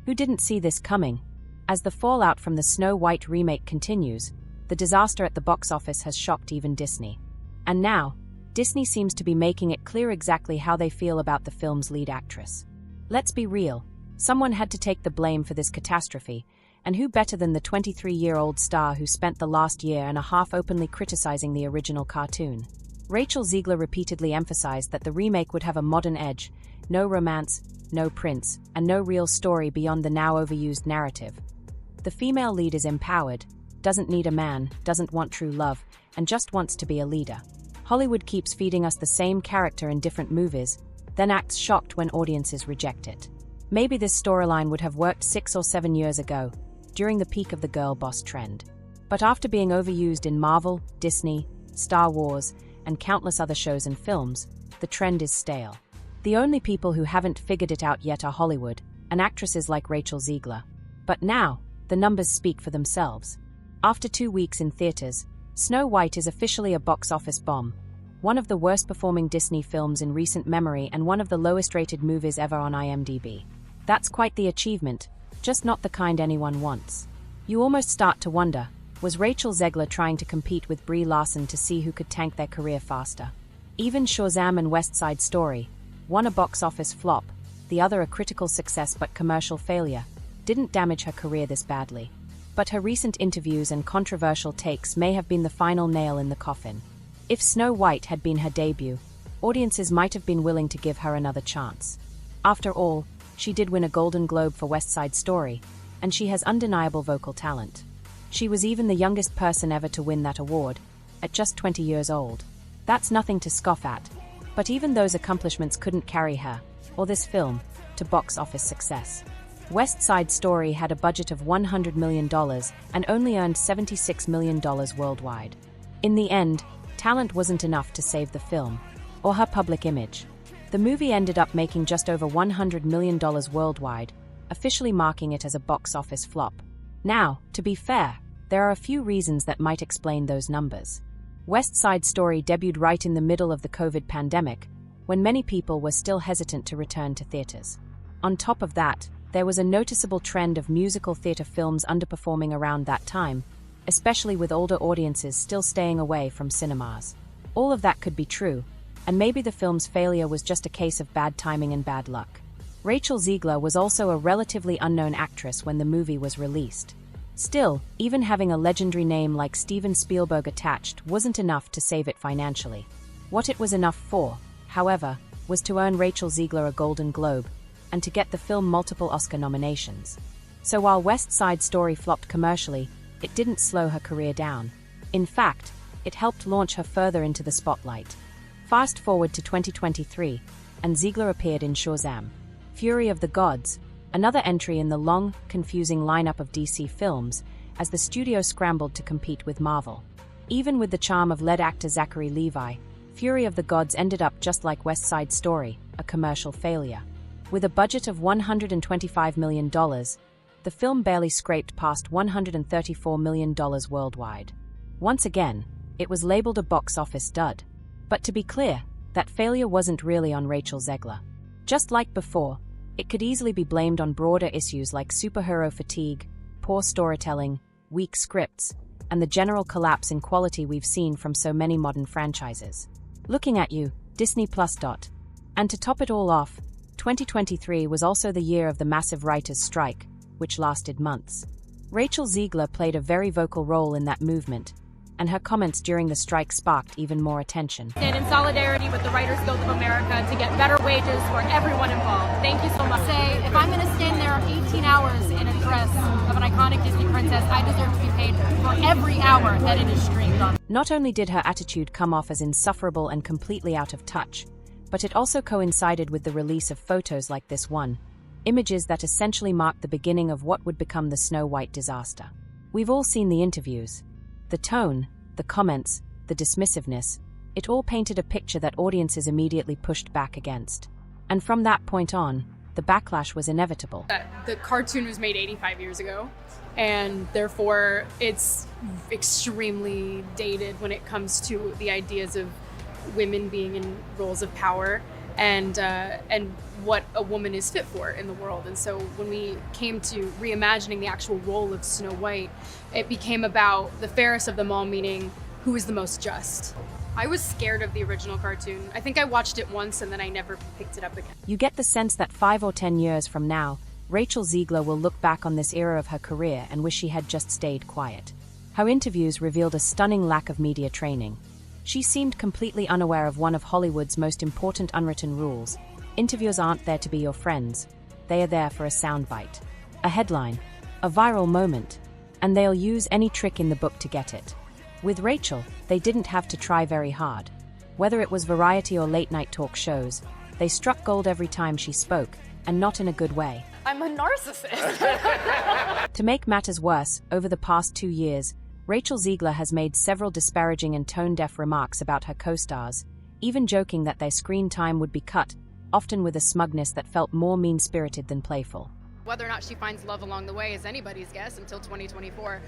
Who didn't see this coming? As the fallout from the Snow White remake continues, the disaster at the box office has shocked even Disney. And now, Disney seems to be making it clear exactly how they feel about the film's lead actress. Let's be real, someone had to take the blame for this catastrophe, and who better than the 23-year-old star who spent the last year and a half openly criticizing the original cartoon? Rachel Ziegler repeatedly emphasized that the remake would have a modern edge, no romance, no prince, and no real story beyond the now overused narrative. The female lead is empowered, doesn't need a man, doesn't want true love, and just wants to be a leader. Hollywood keeps feeding us the same character in different movies, then acts shocked when audiences reject it. Maybe this storyline would have worked 6 or 7 years ago, during the peak of the girl boss trend. But after being overused in Marvel, Disney, Star Wars, and countless other shows and films, the trend is stale. The only people who haven't figured it out yet are Hollywood, and actresses like Rachel Ziegler. But now, the numbers speak for themselves. After 2 weeks in theaters, Snow White is officially a box office bomb, one of the worst-performing Disney films in recent memory and one of the lowest-rated movies ever on IMDb. That's quite the achievement, just not the kind anyone wants. You almost start to wonder, was Rachel Zegler trying to compete with Brie Larson to see who could tank their career faster? Even Shazam and West Side Story, one a box office flop, the other a critical success but commercial failure, didn't damage her career this badly. But her recent interviews and controversial takes may have been the final nail in the coffin. If Snow White had been her debut, audiences might have been willing to give her another chance. After all, she did win a Golden Globe for West Side Story, and she has undeniable vocal talent. She was even the youngest person ever to win that award, at just 20 years old. That's nothing to scoff at, but even those accomplishments couldn't carry her, or this film, to box office success. West Side Story had a budget of $100 million and only earned $76 million worldwide. In the end, talent wasn't enough to save the film, or her public image. The movie ended up making just over $100 million worldwide, officially marking it as a box office flop. Now, to be fair, there are a few reasons that might explain those numbers. West Side Story debuted right in the middle of the COVID pandemic, when many people were still hesitant to return to theaters. On top of that, there was a noticeable trend of musical theater films underperforming around that time, especially with older audiences still staying away from cinemas. All of that could be true, and maybe the film's failure was just a case of bad timing and bad luck. Rachel Ziegler was also a relatively unknown actress when the movie was released. Still, even having a legendary name like Steven Spielberg attached wasn't enough to save it financially. What it was enough for, however, was to earn Rachel Ziegler a Golden Globe, and to get the film multiple Oscar nominations. So while West Side Story flopped commercially, it didn't slow her career down. In fact, it helped launch her further into the spotlight. Fast forward to 2023, and Ziegler appeared in Shazam, Fury of the Gods, another entry in the long, confusing lineup of DC films, as the studio scrambled to compete with Marvel. Even with the charm of lead actor Zachary Levi, Fury of the Gods ended up just like West Side Story, a commercial failure. With a budget of $125 million, the film barely scraped past $134 million worldwide. Once again, it was labeled a box office dud. But to be clear, that failure wasn't really on Rachel Zegler. Just like before, it could easily be blamed on broader issues like superhero fatigue, poor storytelling, weak scripts, and the general collapse in quality we've seen from so many modern franchises. Looking at you, Disney+. And to top it all off, 2023 was also the year of the massive writers' strike, which lasted months. Rachel Ziegler played a very vocal role in that movement, and her comments during the strike sparked even more attention. Stand in solidarity with the Writers Guild of America to get better wages for everyone involved. Thank you so much. Say, if I'm going to stand there 18 hours in a dress of an iconic Disney princess, I deserve to be paid for every hour that it is streamed on. Not only did her attitude come off as insufferable and completely out of touch, but it also coincided with the release of photos like this one, images that essentially marked the beginning of what would become the Snow White disaster. We've all seen the interviews. The tone, the comments, the dismissiveness, it all painted a picture that audiences immediately pushed back against. And from that point on, the backlash was inevitable. The cartoon was made 85 years ago, and therefore it's extremely dated when it comes to the ideas of women being in roles of power. and what a woman is fit for in the world. And so when we came to reimagining the actual role of Snow White, it became about the fairest of them all, meaning who is the most just. I was scared of the original cartoon. I think I watched it once and then I never picked it up again. You get the sense that 5 or 10 years from now, Rachel Ziegler will look back on this era of her career and wish she had just stayed quiet. Her interviews revealed a stunning lack of media training. She seemed completely unaware of one of Hollywood's most important unwritten rules. Interviewers aren't there to be your friends. They are there for a soundbite, a headline, a viral moment, and they'll use any trick in the book to get it. With Rachel, they didn't have to try very hard. Whether it was variety or late-night talk shows, they struck gold every time she spoke, and not in a good way. I'm a narcissist. To make matters worse, over the past 2 years, Rachel Ziegler has made several disparaging and tone-deaf remarks about her co-stars, even joking that their screen time would be cut, often with a smugness that felt more mean-spirited than playful. Whether or not she finds love along the way is anybody's guess until 2024.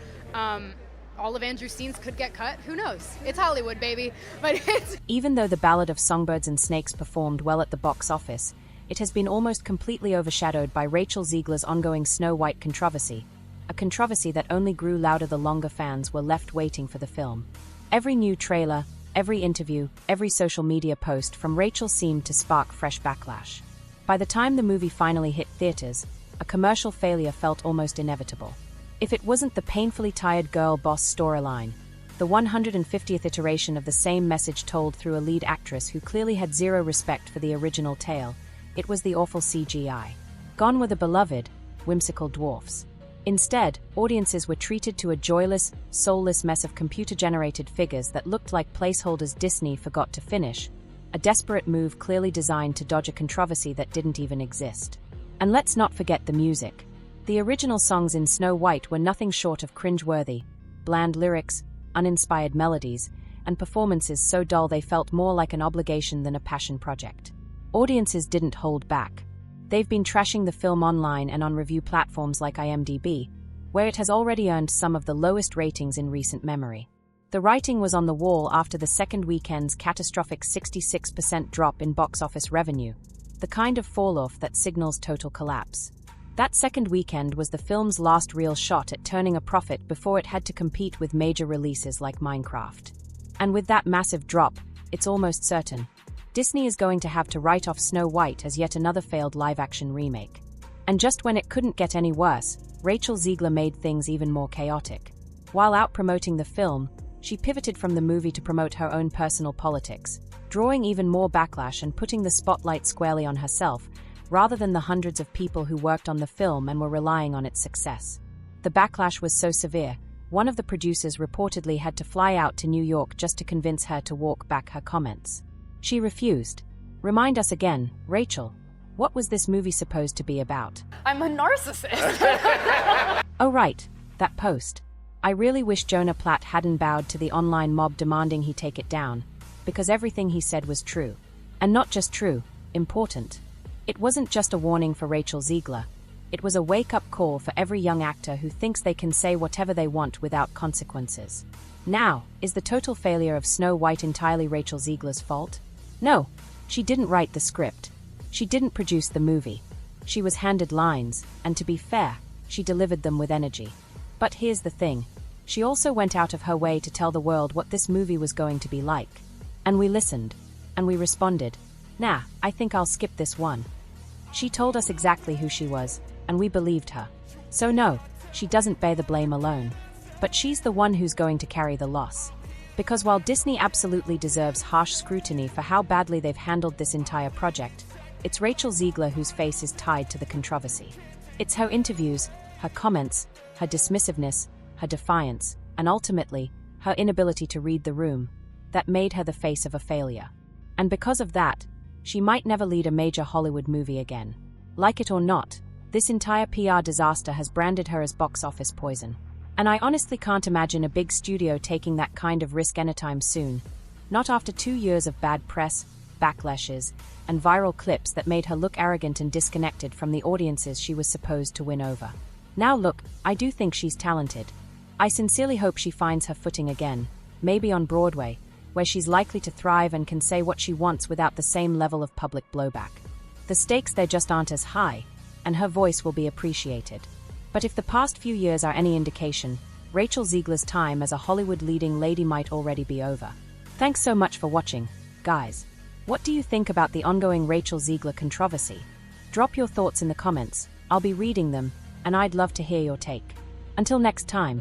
All of Andrew's scenes could get cut. Who knows? It's Hollywood, baby. But Even though The Ballad of Songbirds and Snakes performed well at the box office, it has been almost completely overshadowed by Rachel Ziegler's ongoing Snow White controversy, a controversy that only grew louder the longer fans were left waiting for the film. Every new trailer, every interview, every social media post from Rachel seemed to spark fresh backlash. By the time the movie finally hit theaters, a commercial failure felt almost inevitable. If it wasn't the painfully tired girl boss storyline, the 150th iteration of the same message told through a lead actress who clearly had zero respect for the original tale, it was the awful CGI. Gone were the beloved, whimsical dwarfs. Instead, audiences were treated to a joyless, soulless mess of computer-generated figures that looked like placeholders Disney forgot to finish, a desperate move clearly designed to dodge a controversy that didn't even exist. And let's not forget the music. The original songs in Snow White were nothing short of cringe-worthy, bland lyrics, uninspired melodies, and performances so dull they felt more like an obligation than a passion project. Audiences didn't hold back. They've been trashing the film online and on review platforms like IMDb, where it has already earned some of the lowest ratings in recent memory. The writing was on the wall after the second weekend's catastrophic 66% drop in box office revenue, the kind of fall-off that signals total collapse. That second weekend was the film's last real shot at turning a profit before it had to compete with major releases like Minecraft. And with that massive drop, it's almost certain Disney is going to have to write off Snow White as yet another failed live-action remake. And just when it couldn't get any worse, Rachel Ziegler made things even more chaotic. While out promoting the film, she pivoted from the movie to promote her own personal politics, drawing even more backlash and putting the spotlight squarely on herself, rather than the hundreds of people who worked on the film and were relying on its success. The backlash was so severe, one of the producers reportedly had to fly out to New York just to convince her to walk back her comments. She refused. Remind us again, Rachel, what was this movie supposed to be about? I'm a narcissist. Oh right, that post. I really wish Jonah Platt hadn't bowed to the online mob demanding he take it down, because everything he said was true. And not just true, important. It wasn't just a warning for Rachel Ziegler. It was a wake-up call for every young actor who thinks they can say whatever they want without consequences. Now, is the total failure of Snow White entirely Rachel Ziegler's fault? No, she didn't write the script. She didn't produce the movie. She was handed lines, and to be fair, she delivered them with energy. But here's the thing. She also went out of her way to tell the world what this movie was going to be like. And we listened. And we responded. Nah, I think I'll skip this one. She told us exactly who she was, and we believed her. So no, she doesn't bear the blame alone. But she's the one who's going to carry the loss. Because while Disney absolutely deserves harsh scrutiny for how badly they've handled this entire project, it's Rachel Ziegler whose face is tied to the controversy. It's her interviews, her comments, her dismissiveness, her defiance, and ultimately, her inability to read the room, that made her the face of a failure. And because of that, she might never lead a major Hollywood movie again. Like it or not, this entire PR disaster has branded her as box office poison. And I honestly can't imagine a big studio taking that kind of risk anytime soon. Not after 2 years of bad press, backlashes, and viral clips that made her look arrogant and disconnected from the audiences she was supposed to win over. Now look, I do think she's talented. I sincerely hope she finds her footing again, maybe on Broadway, where she's likely to thrive and can say what she wants without the same level of public blowback. The stakes there just aren't as high, and her voice will be appreciated. But if the past few years are any indication, Rachel Ziegler's time as a Hollywood leading lady might already be over. Thanks so much for watching, guys. What do you think about the ongoing Rachel Ziegler controversy? Drop your thoughts in the comments, I'll be reading them, and I'd love to hear your take. Until next time.